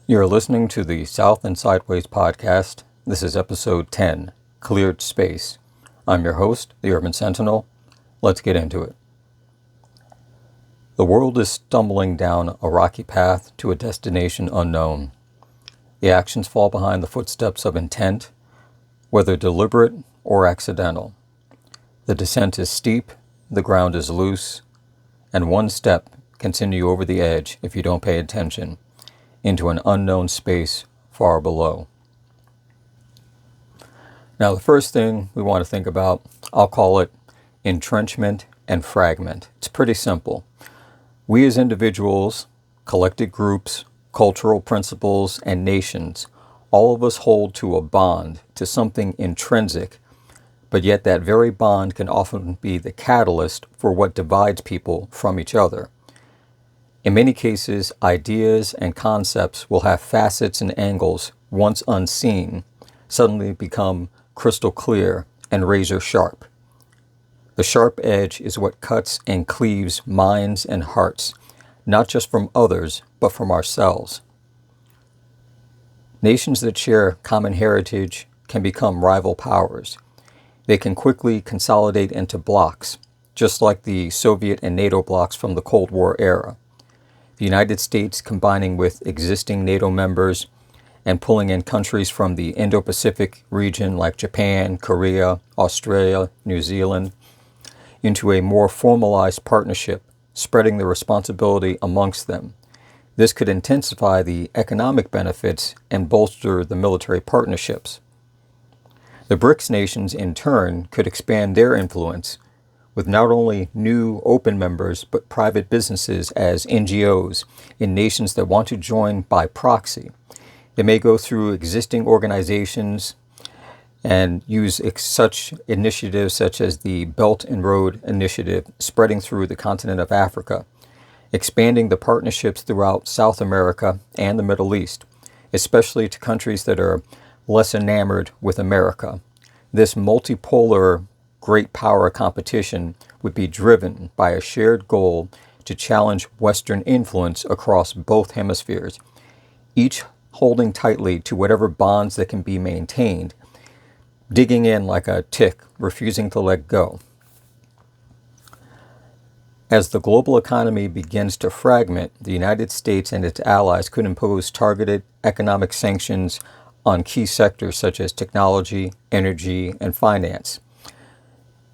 You're listening to the South and Sideways podcast. This is episode 10, Cleared Space. I'm your host, the Urban Sentinel. Let's get into it. The world is stumbling down a rocky path to a destination unknown. The actions fall behind the footsteps of intent, whether deliberate or accidental. The descent is steep, the ground is loose, and one step can send you over the edge if you don't pay attention, into an unknown space far below. Now, the first thing we want to think about, I'll call it entrenchment and fragment. It's pretty simple. We as individuals, collected groups, cultural principles, and nations, all of us hold to a bond, to something intrinsic, but yet that very bond can often be the catalyst for what divides people from each other. In many cases, ideas and concepts will have facets and angles once unseen, suddenly become crystal clear and razor sharp. The sharp edge is what cuts and cleaves minds and hearts, not just from others, but from ourselves. Nations that share common heritage can become rival powers. They can quickly consolidate into blocs, just like the Soviet and NATO blocs from the Cold War era. The United States combining with existing NATO members and pulling in countries from the Indo-Pacific region like Japan, Korea, Australia, New Zealand, into a more formalized partnership, spreading the responsibility amongst them. This could intensify the economic benefits and bolster the military partnerships. The BRICS nations, in turn, could expand their influence, with not only new open members, but private businesses as NGOs in nations that want to join by proxy. They may go through existing organizations and use such initiatives such as the Belt and Road Initiative spreading through the continent of Africa, expanding the partnerships throughout South America and the Middle East, especially to countries that are less enamored with America. This multipolar great power competition would be driven by a shared goal to challenge Western influence across both hemispheres, each holding tightly to whatever bonds that can be maintained, digging in like a tick, refusing to let go. As the global economy begins to fragment, the United States and its allies could impose targeted economic sanctions on key sectors such as technology, energy, and finance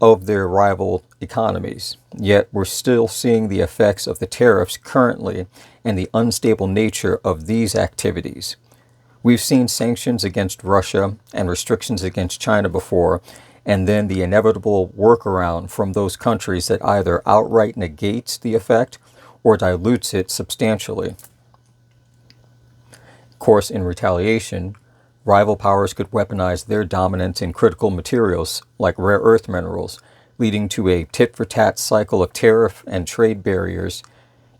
of their rival economies. Yet we're still seeing the effects of the tariffs currently and the unstable nature of these activities. We've seen sanctions against Russia and restrictions against China before, and then the inevitable workaround from those countries that either outright negates the effect or dilutes it substantially. Of course, in retaliation, rival powers could weaponize their dominance in critical materials like rare earth minerals, leading to a tit-for-tat cycle of tariff and trade barriers,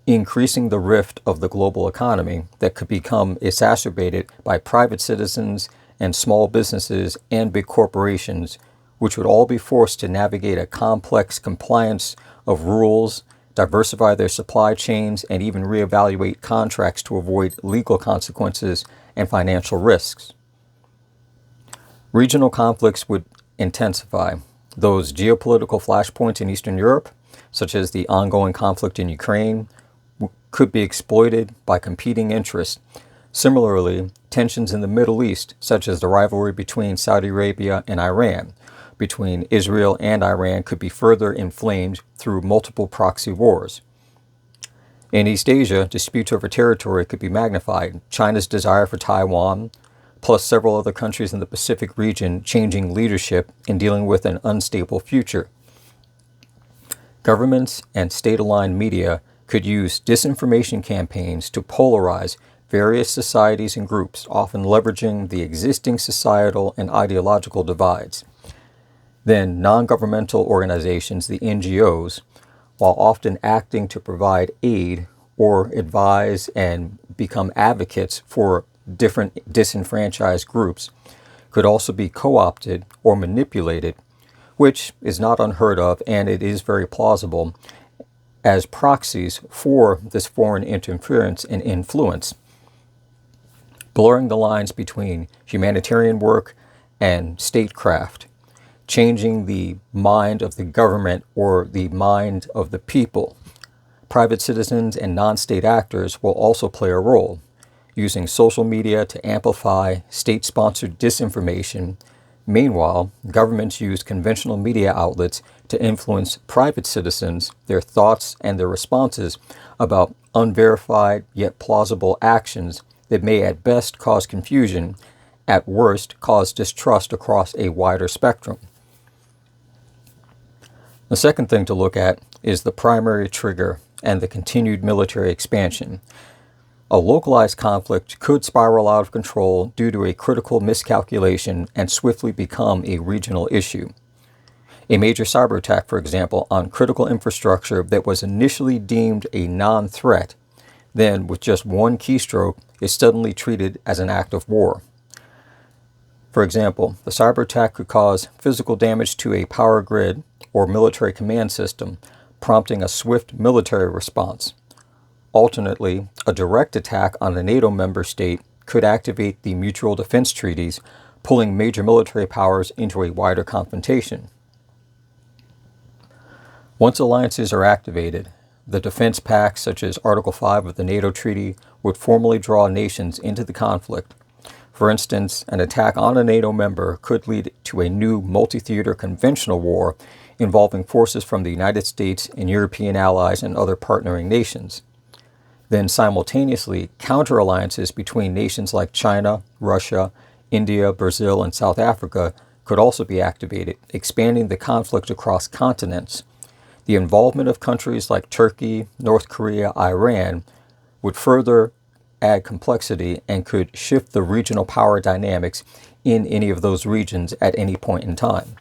increasing the rift of the global economy that could become exacerbated by private citizens and small businesses and big corporations, which would all be forced to navigate a complex compliance of rules, diversify their supply chains, and even reevaluate contracts to avoid legal consequences and financial risks. Regional conflicts would intensify. Those geopolitical flashpoints in Eastern Europe, such as the ongoing conflict in Ukraine, could be exploited by competing interests. Similarly, tensions in the Middle East, such as the rivalry between Saudi Arabia and Iran, between Israel and Iran, could be further inflamed through multiple proxy wars. In East Asia, disputes over territory could be magnified. China's desire for Taiwan, plus several other countries in the Pacific region changing leadership and dealing with an unstable future. Governments and state-aligned media could use disinformation campaigns to polarize various societies and groups, often leveraging the existing societal and ideological divides. Then non-governmental organizations, the NGOs, while often acting to provide aid or advise and become advocates for different disenfranchised groups, could also be co-opted or manipulated, which is not unheard of, and it is very plausible, as proxies for this foreign interference and influence. blurring the lines between humanitarian work and statecraft, changing the mind of the government or the mind of the people. Private citizens and non-state actors will also play a role, using social media to amplify state-sponsored disinformation. Meanwhile, governments use conventional media outlets to influence private citizens, their thoughts and their responses about unverified yet plausible actions that may at best cause confusion, at worst cause distrust across a wider spectrum. The second thing to look at is the primary trigger and the continued military expansion. A localized conflict could spiral out of control due to a critical miscalculation and swiftly become a regional issue. A major cyber attack, for example, on critical infrastructure that was initially deemed a non-threat, then with just one keystroke is suddenly treated as an act of war. For example, the cyber attack could cause physical damage to a power grid or military command system, prompting a swift military response. Alternately, a direct attack on a NATO member state could activate the mutual defense treaties, pulling major military powers into a wider confrontation. Once alliances are activated, the defense pacts such as Article 5 of the NATO Treaty would formally draw nations into the conflict. For instance, an attack on a NATO member could lead to a new multi-theater conventional war involving forces from the United States and European allies and other partnering nations. Then simultaneously, counter-alliances between nations like China, Russia, India, Brazil, and South Africa could also be activated, expanding the conflict across continents. The involvement of countries like Turkey, North Korea, Iran would further add complexity and could shift the regional power dynamics in any of those regions at any point in time.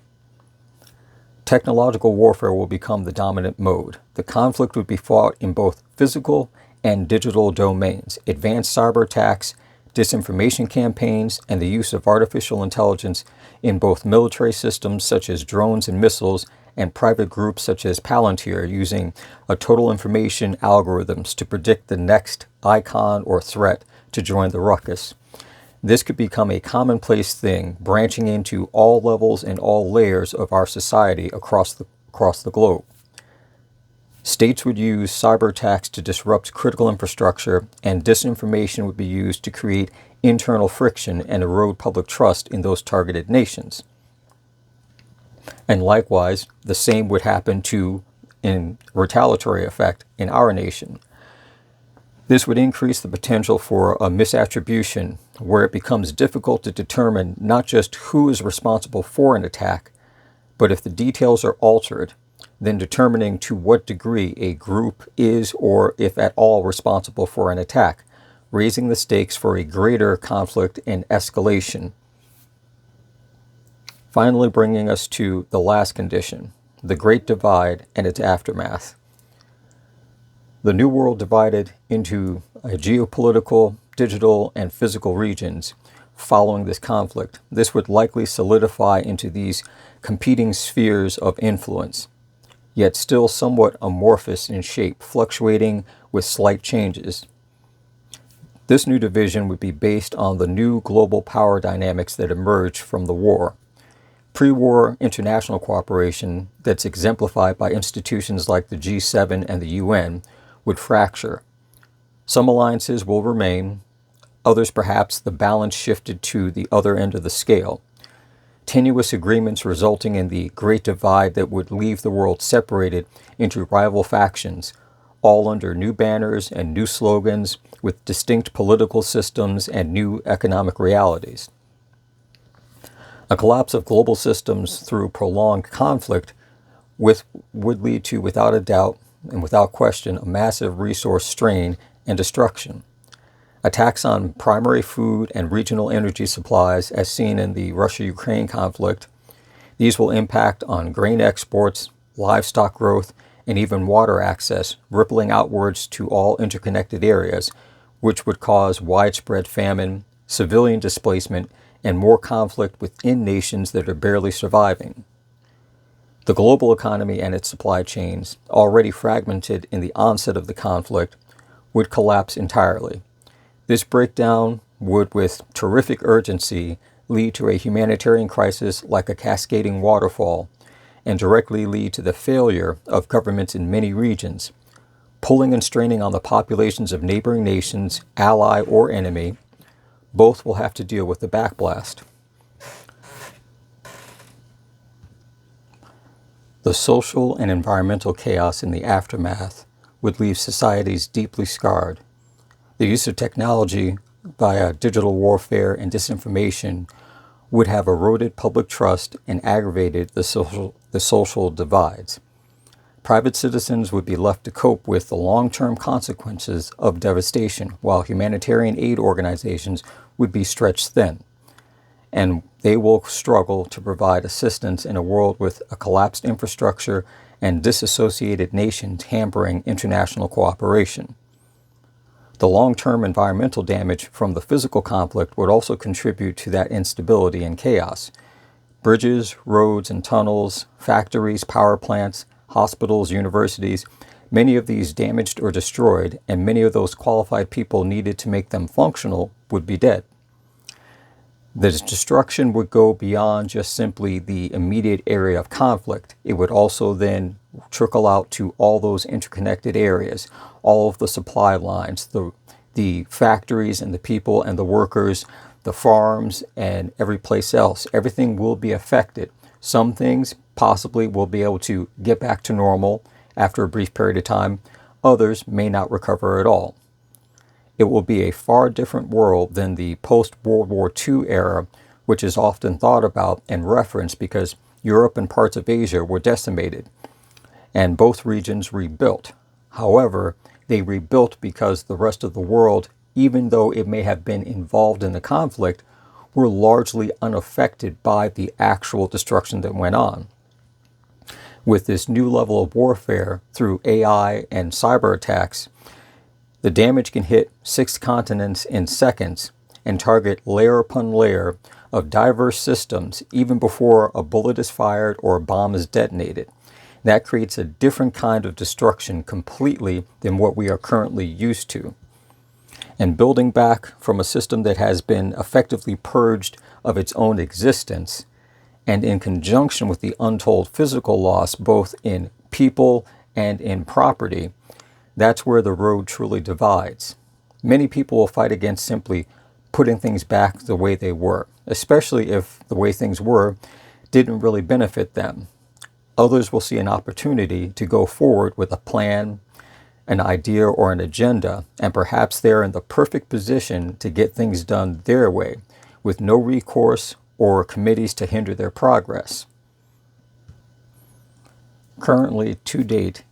Technological warfare will become the dominant mode. The conflict would be fought in both physical and digital domains. Advanced cyber attacks, disinformation campaigns, and the use of artificial intelligence in both military systems such as drones and missiles and private groups such as Palantir using total information algorithms to predict the next icon or threat to join the ruckus. This could become a commonplace thing, branching into all levels and all layers of our society across the globe. States would use cyber attacks to disrupt critical infrastructure, and disinformation would be used to create internal friction and erode public trust in those targeted nations. And likewise, the same would happen in retaliatory effect in our nation. This would increase the potential for a misattribution, where it becomes difficult to determine not just who is responsible for an attack, but if the details are altered, then determining to what degree a group is or if at all responsible for an attack, raising the stakes for a greater conflict and escalation. Finally bringing us to the last condition, the Great Divide and its aftermath. The New World divided into geopolitical, digital, and physical regions following this conflict. This would likely solidify into these competing spheres of influence, yet still somewhat amorphous in shape, fluctuating with slight changes. This new division would be based on the new global power dynamics that emerged from the war. Pre-war international cooperation that's exemplified by institutions like the G7 and the UN would fracture. Some alliances will remain, others perhaps the balance shifted to the other end of the scale. Tenuous agreements resulting in the Great Divide that would leave the world separated into rival factions, all under new banners and new slogans with distinct political systems and new economic realities. A collapse of global systems through prolonged conflict would lead to, without a doubt and without question, a massive resource strain and destruction. Attacks on primary food and regional energy supplies, as seen in the Russia-Ukraine conflict, these will impact on grain exports, livestock growth, and even water access, rippling outwards to all interconnected areas, which would cause widespread famine, civilian displacement, and more conflict within nations that are barely surviving. The global economy and its supply chains, already fragmented in the onset of the conflict, would collapse entirely. This breakdown would, with terrific urgency, lead to a humanitarian crisis like a cascading waterfall, and directly lead to the failure of governments in many regions, pulling and straining on the populations of neighboring nations, ally or enemy. Both will have to deal with the backblast. The social and environmental chaos in the aftermath would leave societies deeply scarred. The use of technology via digital warfare and disinformation would have eroded public trust and aggravated the social divides. Private citizens would be left to cope with the long-term consequences of devastation, while humanitarian aid organizations would be stretched thin. And they will struggle to provide assistance in a world with a collapsed infrastructure and disassociated nations hampering international cooperation. The long-term environmental damage from the physical conflict would also contribute to that instability and chaos. Bridges, roads and tunnels, factories, power plants, hospitals, universities, many of these damaged or destroyed, and many of those qualified people needed to make them functional would be dead. The destruction would go beyond just simply the immediate area of conflict. It would also then trickle out to all those interconnected areas, all of the supply lines, the factories and the people and the workers, the farms and every place else. Everything will be affected. Some things possibly will be able to get back to normal after a brief period of time. Others may not recover at all. It will be a far different world than the post-World War II era, which is often thought about and referenced because Europe and parts of Asia were decimated, and both regions rebuilt. However, they rebuilt because the rest of the world, even though it may have been involved in the conflict, were largely unaffected by the actual destruction that went on. With this new level of warfare through AI and cyber attacks, the damage can hit 6 continents in seconds and target layer upon layer of diverse systems even before a bullet is fired or a bomb is detonated. That creates a different kind of destruction completely than what we are currently used to. And building back from a system that has been effectively purged of its own existence, and in conjunction with the untold physical loss both in people and in property, that's where the road truly divides. Many people will fight against simply putting things back the way they were, especially if the way things were didn't really benefit them. Others will see an opportunity to go forward with a plan, an idea, or an agenda, and perhaps they're in the perfect position to get things done their way, with no recourse or committees to hinder their progress. Currently, to date,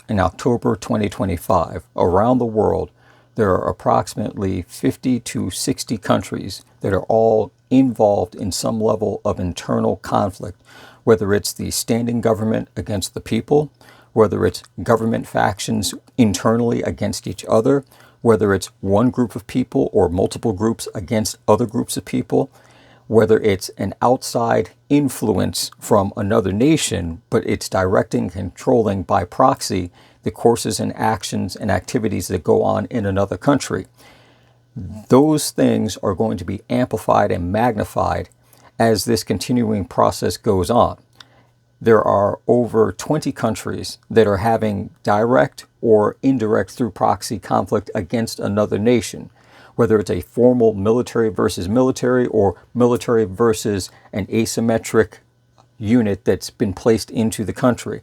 in October 2025, around the world, there are approximately 50 to 60 countries that are all involved in some level of internal conflict, whether it's the standing government against the people, whether it's government factions internally against each other, whether it's one group of people or multiple groups against other groups of people, whether it's an outside influence from another nation, but it's directing, controlling by proxy the courses and actions and activities that go on in another country. Those things are going to be amplified and magnified as this continuing process goes on. There are over 20 countries that are having direct or indirect through proxy conflict against another nation, whether it's a formal military versus military or military versus an asymmetric unit that's been placed into the country.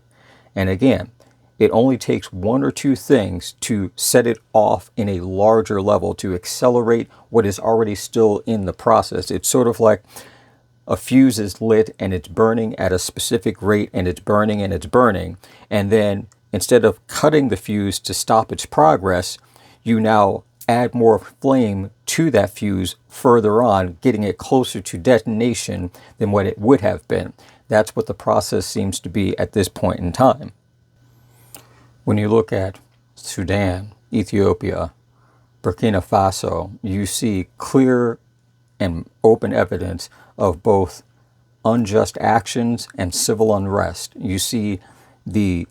And again, it only takes one or two things to set it off in a larger level, to accelerate what is already still in the process. It's sort of like a fuse is lit and it's burning at a specific rate and it's burning and it's burning. And then instead of cutting the fuse to stop its progress, you now add more flame to that fuse further on, getting it closer to detonation than what it would have been. That's what the process seems to be at this point in time. When you look at Sudan, Ethiopia, Burkina Faso, you see clear and open evidence of both unjust actions and civil unrest. You see the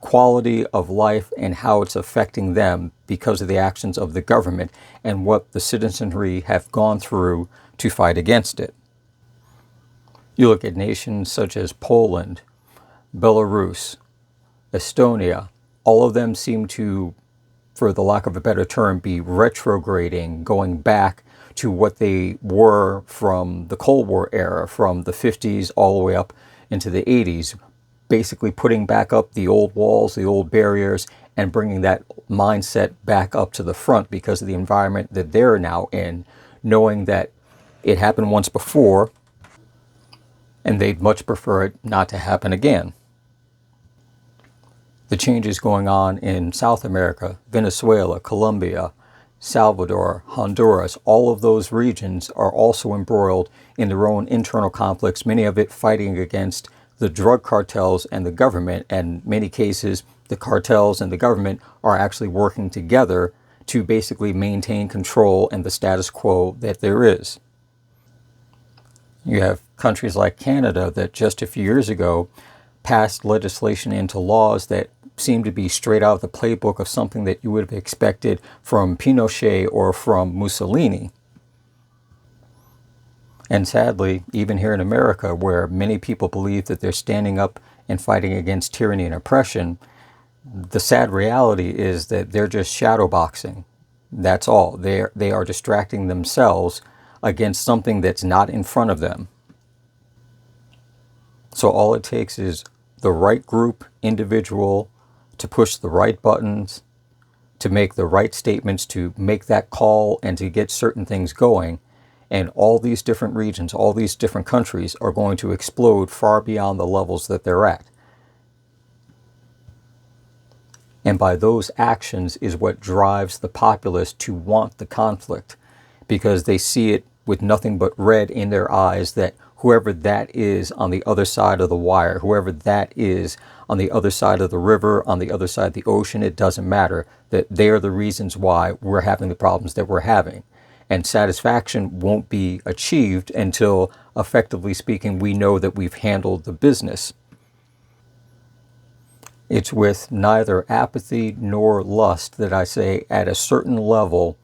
quality of life and how it's affecting them because of the actions of the government and what the citizenry have gone through to fight against it. You look at nations such as Poland, Belarus, Estonia, all of them seem to, for the lack of a better term, be retrograding, going back to what they were from the Cold War era, from the 50s all the way up into the 80s, basically putting back up the old walls, the old barriers, and bringing that mindset back up to the front because of the environment that they're now in, knowing that it happened once before and they'd much prefer it not to happen again. The changes going on in South America, Venezuela, Colombia, Salvador, Honduras, all of those regions are also embroiled in their own internal conflicts, many of it fighting against the drug cartels and the government, and in many cases the cartels and the government are actually working together to basically maintain control and the status quo that there is. You have countries like Canada that just a few years ago passed legislation into laws that seem to be straight out of the playbook of something that you would have expected from Pinochet or from Mussolini. And sadly, even here in America, where many people believe that they're standing up and fighting against tyranny and oppression, the sad reality is that they're just shadowboxing. That's all. They are distracting themselves against something that's not in front of them. So all it takes is the right group, individual, to push the right buttons, to make the right statements, to make that call, and to get certain things going. And all these different regions, all these different countries are going to explode far beyond the levels that they're at. And by those actions is what drives the populace to want the conflict, because they see it with nothing but red in their eyes that whoever that is on the other side of the wire, whoever that is on the other side of the river, on the other side of the ocean, it doesn't matter, that they are the reasons why we're having the problems that we're having. And satisfaction won't be achieved until, effectively speaking, we know that we've handled the business. It's with neither apathy nor lust that I say at a certain level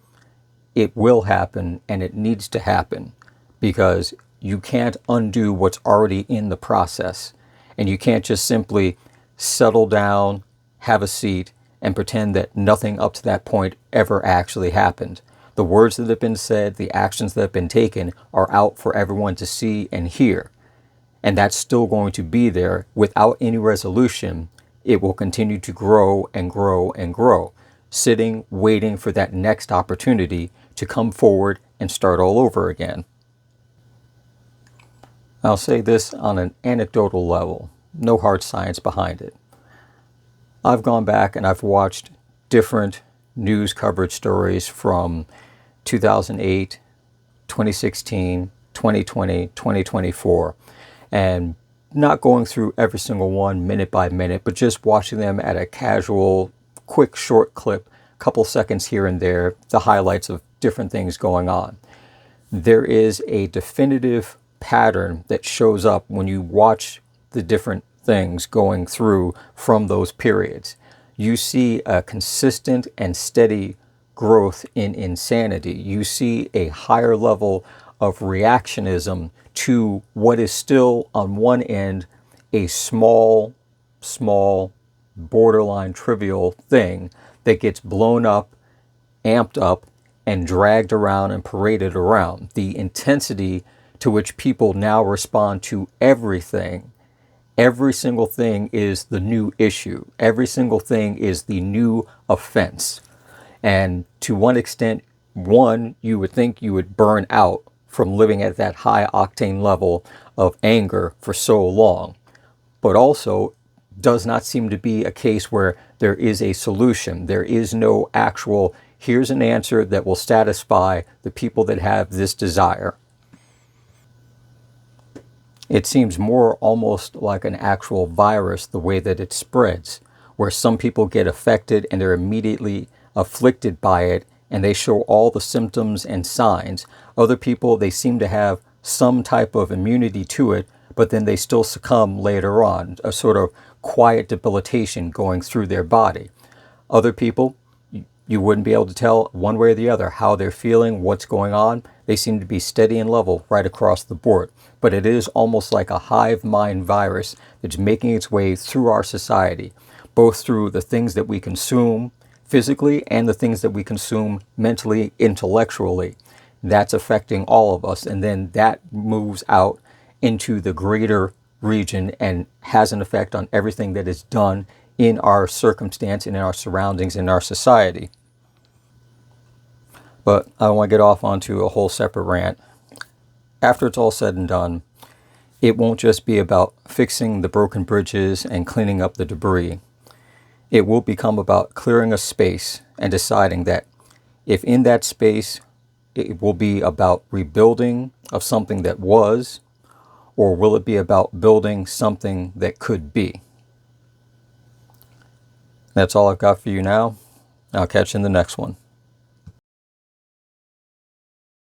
it will happen and it needs to happen, because you can't undo what's already in the process. And you can't just simply settle down, have a seat, and pretend that nothing up to that point ever actually happened. The words that have been said, the actions that have been taken are out for everyone to see and hear. And that's still going to be there. Without any resolution, it will continue to grow and grow and grow, sitting, waiting for that next opportunity to come forward and start all over again. I'll say this on an anecdotal level, no hard science behind it. I've gone back and I've watched different news coverage stories from 2008, 2016, 2020, 2024, and not going through every single one minute by minute, but just watching them at a casual, quick, short clip, couple seconds here and there, the highlights of different things going on. There is a definitive pattern that shows up when you watch the different things going through from those periods. You see a consistent and steady growth in insanity. You see a higher level of reactionism to what is still, on one end, a small, borderline trivial thing that gets blown up, amped up, and dragged around and paraded around. The intensity to which people now respond to everything. Every single thing is the new issue. Every single thing is the new offense. And to one extent, you would think you would burn out from living at that high octane level of anger for so long. But also, does not seem to be a case where there is a solution. There is no actual, here's an answer that will satisfy the people that have this desire. It seems more almost like an actual virus, the way that it spreads, where some people get affected and they're immediately afflicted by it and they show all the symptoms and signs. Other people, they seem to have some type of immunity to it, but then they still succumb later on, a sort of quiet debilitation going through their body. Other people, You wouldn't be able to tell one way or the other how they're feeling, what's going on. They seem to be steady and level right across the board. But it is almost like a hive mind virus that's making its way through our society, both through the things that we consume physically and the things that we consume mentally, intellectually. That's affecting all of us. And then that moves out into the greater region and has an effect on everything that is done in our circumstance, in our surroundings, in our society. But I don't want to get off onto a whole separate rant. After it's all said and done, it won't just be about fixing the broken bridges and cleaning up the debris. It will become about clearing a space and deciding that if in that space it will be about rebuilding of something that was, or will it be about building something that could be? That's all I've got for you now. I'll catch you in the next one.